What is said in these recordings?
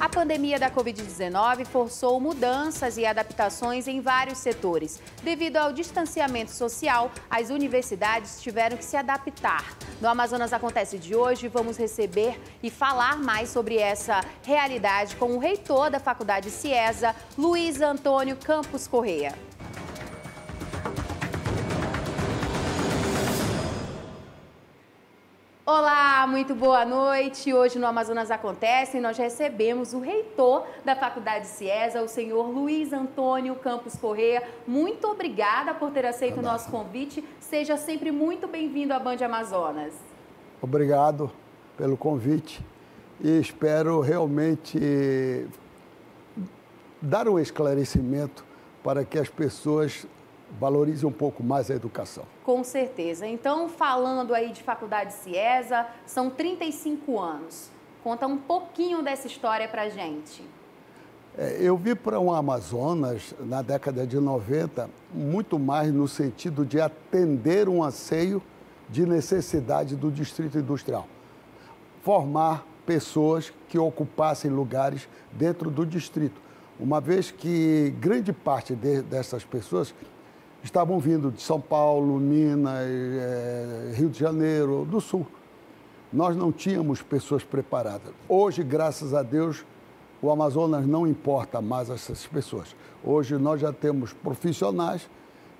A pandemia da Covid-19 forçou mudanças e adaptações em vários setores. Devido ao distanciamento social, as universidades tiveram que se adaptar. No Amazonas Acontece de hoje, vamos receber e falar mais sobre essa realidade com o reitor da Faculdade Ciesa, Luiz Antônio Campos Correa. Olá, muito boa noite. Hoje no Amazonas Acontece, nós recebemos o reitor da Faculdade Ciesa, o senhor Luiz Antônio Campos Correa. Muito obrigada por ter aceito o nosso convite. Seja sempre muito bem-vindo à Band Amazonas. Obrigado pelo convite e espero realmente dar um esclarecimento para que as pessoas valorizem um pouco mais a educação. Com certeza. Então, falando aí de Faculdade Ciesa, são 35 anos. Conta um pouquinho dessa história pra gente. Eu vim para o Amazonas na década de 90, muito mais no sentido de atender um anseio de necessidade do Distrito Industrial. Formar pessoas que ocupassem lugares dentro do distrito, uma vez que grande parte dessas pessoas estavam vindo de São Paulo, Minas, Rio de Janeiro, do Sul. Nós não tínhamos pessoas preparadas. Hoje, graças a Deus, o Amazonas não importa mais essas pessoas. Hoje nós já temos profissionais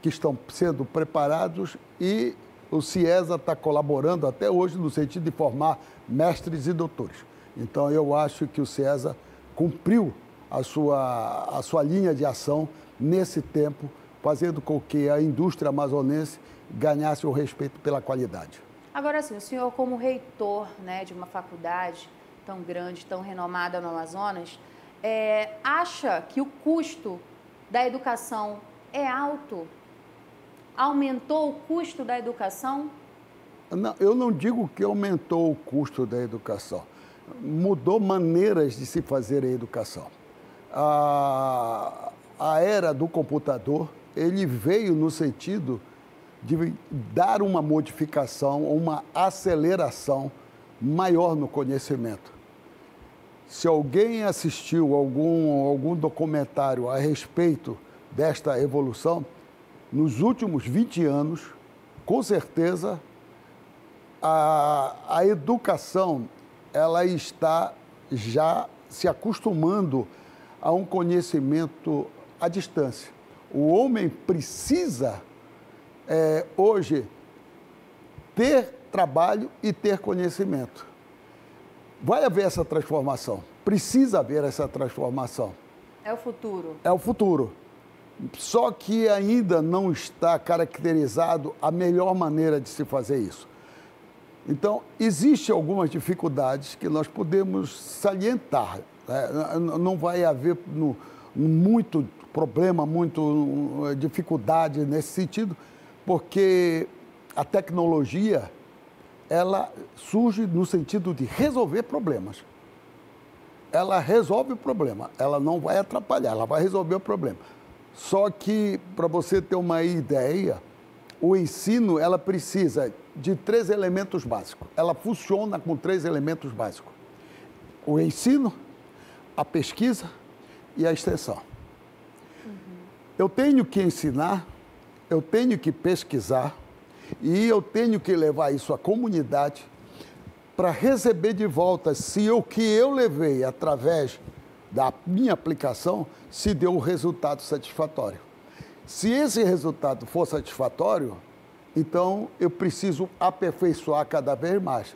que estão sendo preparados e o Ciesa está colaborando até hoje no sentido de formar mestres e doutores. Então, eu acho que o Ciesa cumpriu a sua linha de ação nesse tempo, fazendo com que a indústria amazonense ganhasse o respeito pela qualidade. Agora sim, o senhor como reitor, né, de uma faculdade tão grande, tão renomada no Amazonas, acha que o custo da educação é alto? Aumentou o custo da educação? Não, eu não digo que aumentou o custo da educação. Mudou maneiras de se fazer a educação. A era do computador, ele veio no sentido de dar uma modificação, uma aceleração maior no conhecimento. Se alguém assistiu algum documentário a respeito desta evolução, nos últimos 20 anos, com certeza, a educação ela está já se acostumando a um conhecimento à distância. O homem precisa, hoje, ter trabalho e ter conhecimento. Vai haver essa transformação, precisa haver essa transformação. É o futuro. É o futuro. Só que ainda não está caracterizado a melhor maneira de se fazer isso. Então, existem algumas dificuldades que nós podemos salientar. Não vai haver muito problema, muita dificuldade nesse sentido, porque a tecnologia, ela surge no sentido de resolver problemas. Ela resolve o problema, ela não vai atrapalhar, ela vai resolver o problema. Só que, para você ter uma ideia, o ensino, ela precisa de 3 elementos básicos. Ela funciona com 3 elementos básicos. O ensino, a pesquisa e a extensão. Eu tenho que ensinar, eu tenho que pesquisar e eu tenho que levar isso à comunidade para receber de volta se o que eu levei através da minha aplicação se deu um resultado satisfatório. Se esse resultado for satisfatório, então eu preciso aperfeiçoar cada vez mais.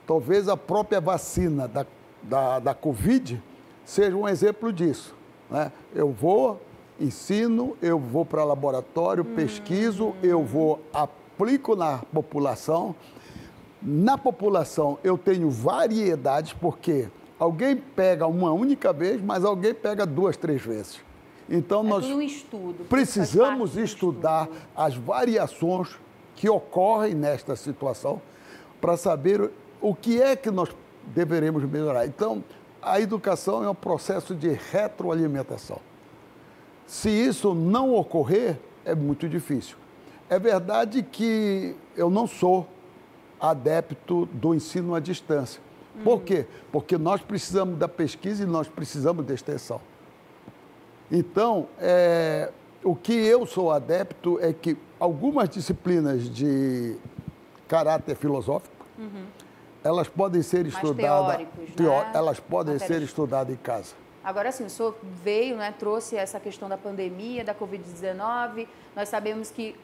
Talvez a própria vacina da Covid seja um exemplo disso, né? Eu vou, ensino, eu vou para laboratório, pesquiso, eu vou, aplico na população. Na população eu tenho variedades, porque alguém pega uma única vez, mas alguém pega 2, 3 vezes. Então, nós precisamos estudar as variações que ocorrem nesta situação para saber o que é que nós deveremos melhorar. Então, a educação é um processo de retroalimentação. Se isso não ocorrer, é muito difícil. É verdade que eu não sou adepto do ensino à distância, Por quê? Porque nós precisamos da pesquisa e nós precisamos da extensão. Então, o que eu sou adepto é que algumas disciplinas de caráter filosófico, elas podem ser estudadas, né? Elas podem ser estudadas em casa. Agora sim, o senhor veio, né, trouxe essa questão da pandemia, da Covid-19. Nós sabemos que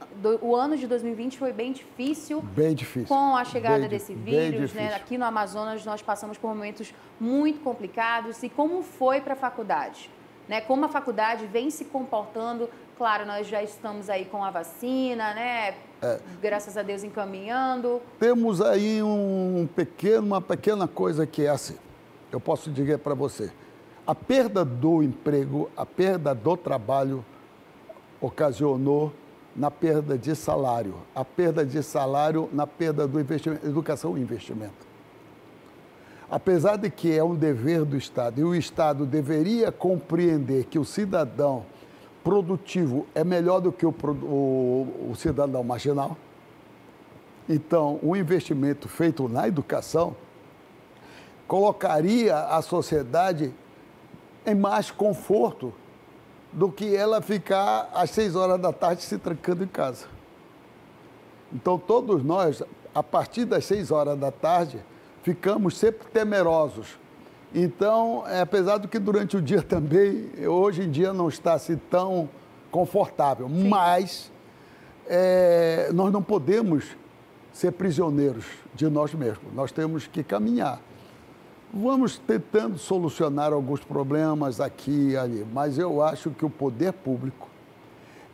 o ano de 2020 foi bem difícil. Bem difícil. Com a chegada desse vírus, né? Aqui no Amazonas nós passamos por momentos muito complicados. E como foi para a faculdade? Né? Como a faculdade vem se comportando? Claro, nós já estamos aí com a vacina, né? Graças a Deus encaminhando. Temos aí uma pequena coisa que é assim. Eu posso dizer para você. A perda do emprego, a perda do trabalho ocasionou na perda de salário. A perda de salário na perda do investimento, educação e investimento. Apesar de que é um dever do Estado, e o Estado deveria compreender que o cidadão produtivo é melhor do que o cidadão marginal, então o investimento feito na educação colocaria a sociedade em mais conforto do que ela ficar às 6 horas da tarde se trancando em casa. Então, todos nós, a partir das 6 horas da tarde, ficamos sempre temerosos. Então, apesar do que durante o dia também, hoje em dia não está assim tão confortável, sim, mas nós não podemos ser prisioneiros de nós mesmos, nós temos que caminhar. Vamos tentando solucionar alguns problemas aqui e ali, mas eu acho que o poder público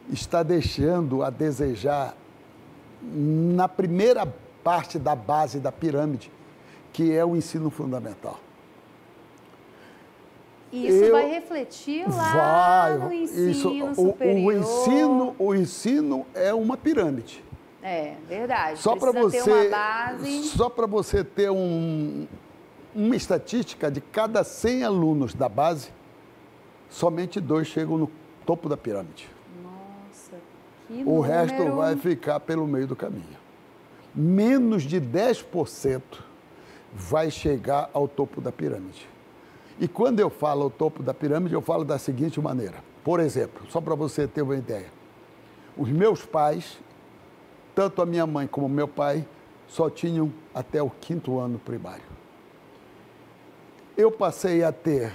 está deixando a desejar na primeira parte da base da pirâmide, que é o ensino fundamental. Isso vai refletir lá no ensino superior. O ensino é uma pirâmide. É, verdade. Só para você ter uma base. Só para você ter uma estatística, de cada 100 alunos da base, somente 2 chegam no topo da pirâmide. Nossa, que o resto vai ficar pelo meio do caminho. Menos de 10% vai chegar ao topo da pirâmide. E quando eu falo ao topo da pirâmide, eu falo da seguinte maneira. Por exemplo, só para você ter uma ideia. Os meus pais, tanto a minha mãe como o meu pai, só tinham até o 5º ano primário. Eu passei a ter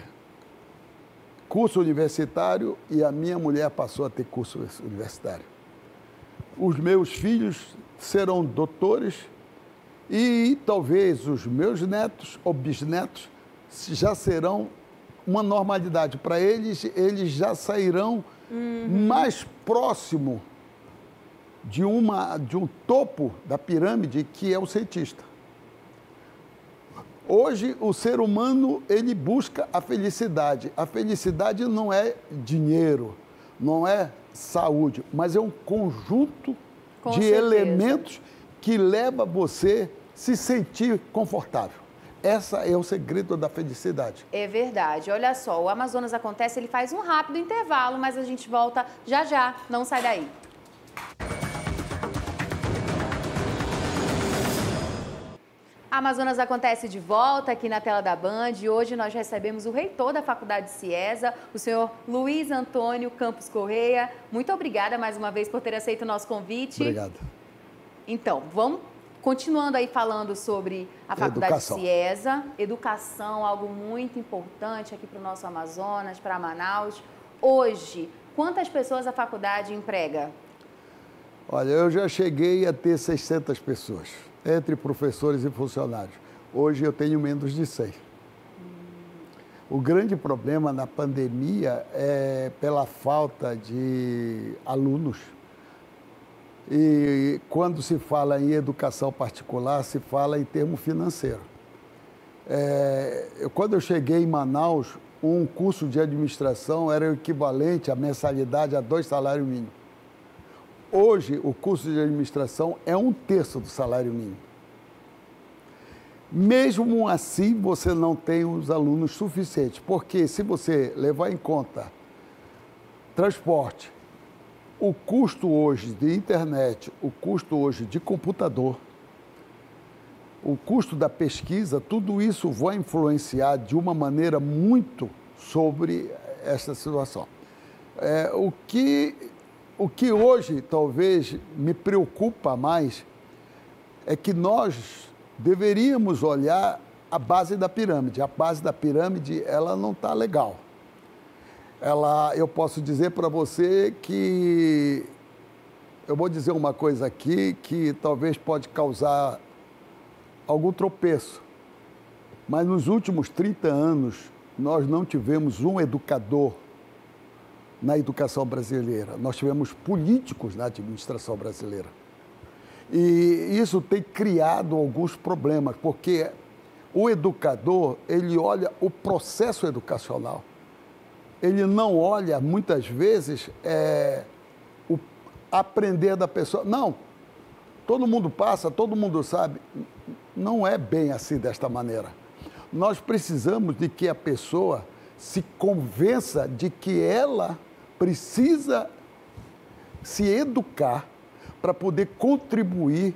curso universitário e a minha mulher passou a ter curso universitário. Os meus filhos serão doutores e talvez os meus netos ou bisnetos já serão uma normalidade. Para eles já sairão mais próximo de um topo da pirâmide, que é o cientista. Hoje, o ser humano, ele busca a felicidade. A felicidade não é dinheiro, não é saúde, mas é um conjunto de elementos que leva você a se sentir confortável. Esse é o segredo da felicidade. É verdade. Olha só, o Amazonas Acontece, ele faz um rápido intervalo, mas a gente volta já já. Não sai daí. Amazonas Acontece de volta aqui na tela da Band. E hoje nós recebemos o reitor da Faculdade Ciesa, o senhor Luiz Antônio Campos Correia. Muito obrigada mais uma vez por ter aceito o nosso convite. Obrigado. Então, vamos continuando aí falando sobre a Faculdade Ciesa. Educação, algo muito importante aqui para o nosso Amazonas, para Manaus. Hoje, quantas pessoas a faculdade emprega? Olha, eu já cheguei a ter 600 pessoas, entre professores e funcionários. Hoje eu tenho menos de 100. O grande problema na pandemia é pela falta de alunos. E quando se fala em educação particular, se fala em termo financeiro. Quando eu cheguei em Manaus, um curso de administração era o equivalente à mensalidade a 2 salários mínimos. Hoje, o curso de administração é 1/3 do salário mínimo. Mesmo assim, você não tem os alunos suficientes, porque se você levar em conta transporte, o custo hoje de internet, o custo hoje de computador, o custo da pesquisa, tudo isso vai influenciar de uma maneira muito sobre essa situação. O que hoje talvez me preocupa mais é que nós deveríamos olhar a base da pirâmide. A base da pirâmide, ela não está legal. Eu posso dizer para você que, eu vou dizer uma coisa aqui que talvez pode causar algum tropeço, mas nos últimos 30 anos nós não tivemos um educador na educação brasileira, nós tivemos políticos na administração brasileira. E isso tem criado alguns problemas, porque o educador, ele olha o processo educacional. Ele não olha, muitas vezes, o aprender da pessoa. Não, todo mundo passa, todo mundo sabe. Não é bem assim, desta maneira. Nós precisamos de que a pessoa se convença de que ela precisa se educar para poder contribuir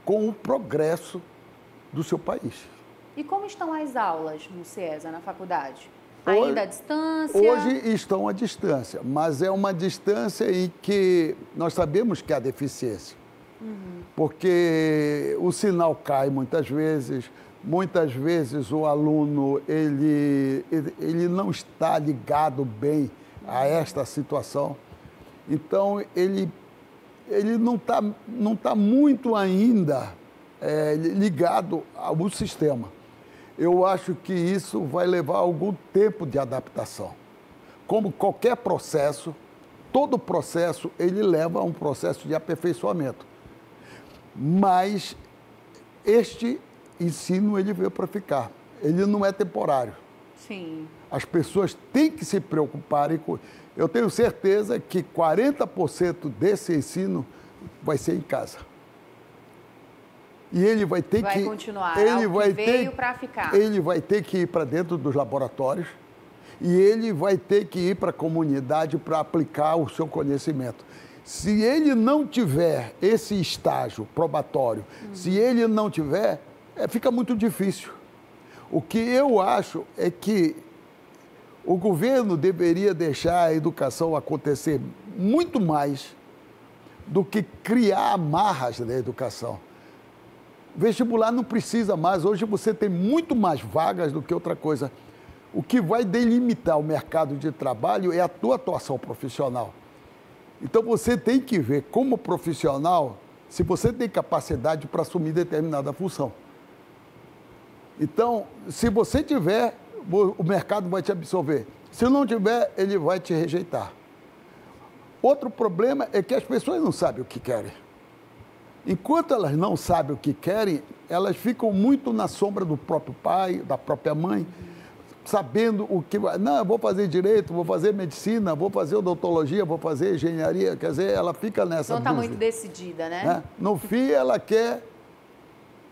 com o progresso do seu país. E como estão as aulas no CIESA, na faculdade? Ainda à distância? Hoje estão à distância, mas é uma distância em que nós sabemos que há deficiência. Porque o sinal cai muitas vezes o aluno ele não está ligado bem a esta situação. Então, ele não tá muito ainda ligado ao sistema. Eu acho que isso vai levar algum tempo de adaptação. Como qualquer processo, todo processo, ele leva a um processo de aperfeiçoamento. Mas este ensino, ele veio para ficar. Ele não é temporário. Sim. As pessoas têm que se preocuparem com... Eu tenho certeza que 40% desse ensino vai ser em casa. E ele vai ter que... Vai continuar, ele veio para ficar. Ele vai ter que ir para dentro dos laboratórios e ele vai ter que ir para a comunidade para aplicar o seu conhecimento. Se ele não tiver esse estágio probatório, se ele não tiver, fica muito difícil. O que eu acho é que o governo deveria deixar a educação acontecer muito mais do que criar amarras na educação. Vestibular não precisa mais. Hoje você tem muito mais vagas do que outra coisa. O que vai delimitar o mercado de trabalho é a tua atuação profissional. Então você tem que ver como profissional se você tem capacidade para assumir determinada função. Então, se você tiver, o mercado vai te absorver. Se não tiver, ele vai te rejeitar. Outro problema é que as pessoas não sabem o que querem. Enquanto elas não sabem o que querem, elas ficam muito na sombra do próprio pai, da própria mãe, sabendo o que... Não, eu vou fazer direito, vou fazer medicina, vou fazer odontologia, vou fazer engenharia. Quer dizer, ela fica nessa dúvida. Não está muito decidida, né? No fim, ela quer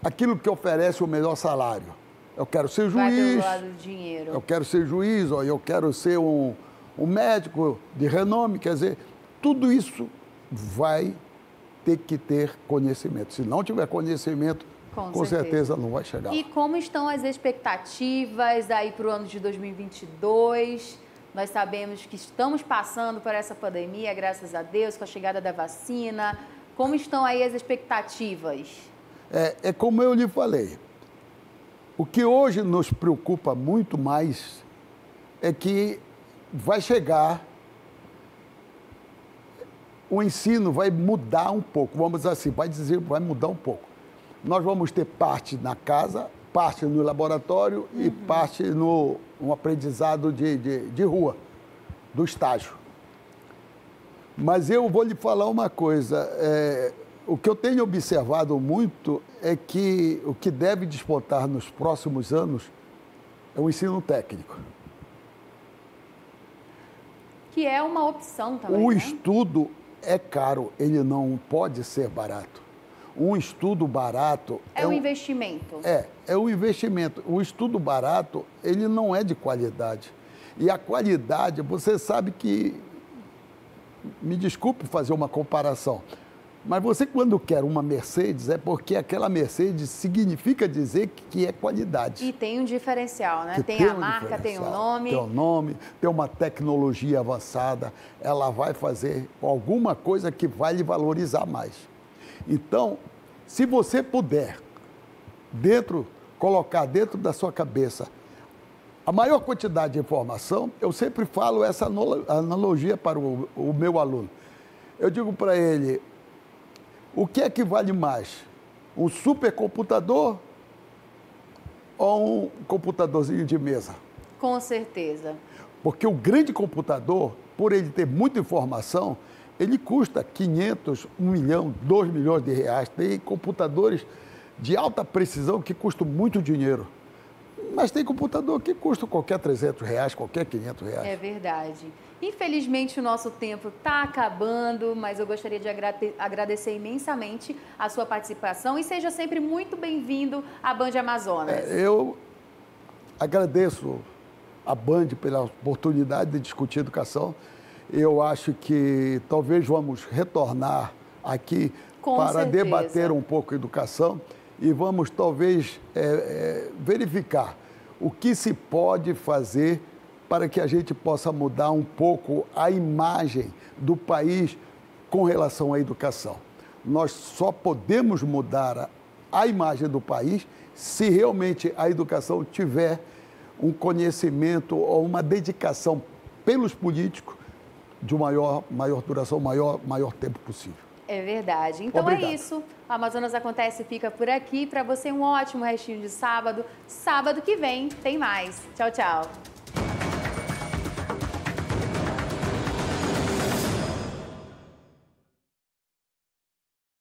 aquilo que oferece o melhor salário. Eu quero ser juiz. Vai pelo lado do dinheiro. Eu quero ser juiz, ou eu quero ser um médico de renome. Quer dizer, tudo isso vai ter que ter conhecimento. Se não tiver conhecimento, com certeza não vai chegar. E como estão as expectativas aí para o ano de 2022? Nós sabemos que estamos passando por essa pandemia, graças a Deus, com a chegada da vacina. Como estão aí as expectativas? É como eu lhe falei. O que hoje nos preocupa muito mais é que vai chegar, o ensino vai mudar um pouco, vamos dizer assim, vai mudar um pouco. Nós vamos ter parte na casa, parte no laboratório e parte no aprendizado de rua, do estágio. Mas eu vou lhe falar uma coisa, o que eu tenho observado muito é que o que deve despontar nos próximos anos é o ensino técnico. Que é uma opção também, O né? estudo é caro, ele não pode ser barato. Um estudo barato... É um investimento. É um investimento. O estudo barato, ele não é de qualidade. E a qualidade, você sabe que... Me desculpe fazer uma comparação. Mas você, quando quer uma Mercedes, é porque aquela Mercedes significa dizer que é qualidade. E tem um diferencial, né? Que Tem a marca, tem o nome. Tem o nome, tem uma tecnologia avançada, ela vai fazer alguma coisa que vai lhe valorizar mais. Então, se você puder, colocar dentro da sua cabeça a maior quantidade de informação, eu sempre falo essa analogia para o meu aluno. Eu digo para ele, o que é que vale mais? Um supercomputador ou um computadorzinho de mesa? Com certeza. Porque o grande computador, por ele ter muita informação, ele custa 500, 1 milhão, 2 milhões de reais. Tem computadores de alta precisão que custam muito dinheiro. Mas tem computador que custa qualquer 300 reais, qualquer 500 reais. É verdade. Infelizmente, o nosso tempo está acabando, mas eu gostaria de agradecer imensamente a sua participação e seja sempre muito bem-vindo à Band Amazonas. Eu agradeço a Band pela oportunidade de discutir educação. Eu acho que talvez vamos retornar aqui para debater um pouco educação e vamos talvez verificar o que se pode fazer para que a gente possa mudar um pouco a imagem do país com relação à educação. Nós só podemos mudar a imagem do país se realmente a educação tiver um conhecimento ou uma dedicação pelos políticos de maior duração, maior tempo possível. É verdade. Então Obrigado. É isso. O Amazonas Acontece fica por aqui. Para você, um ótimo restinho de sábado. Sábado que vem tem mais. Tchau, tchau.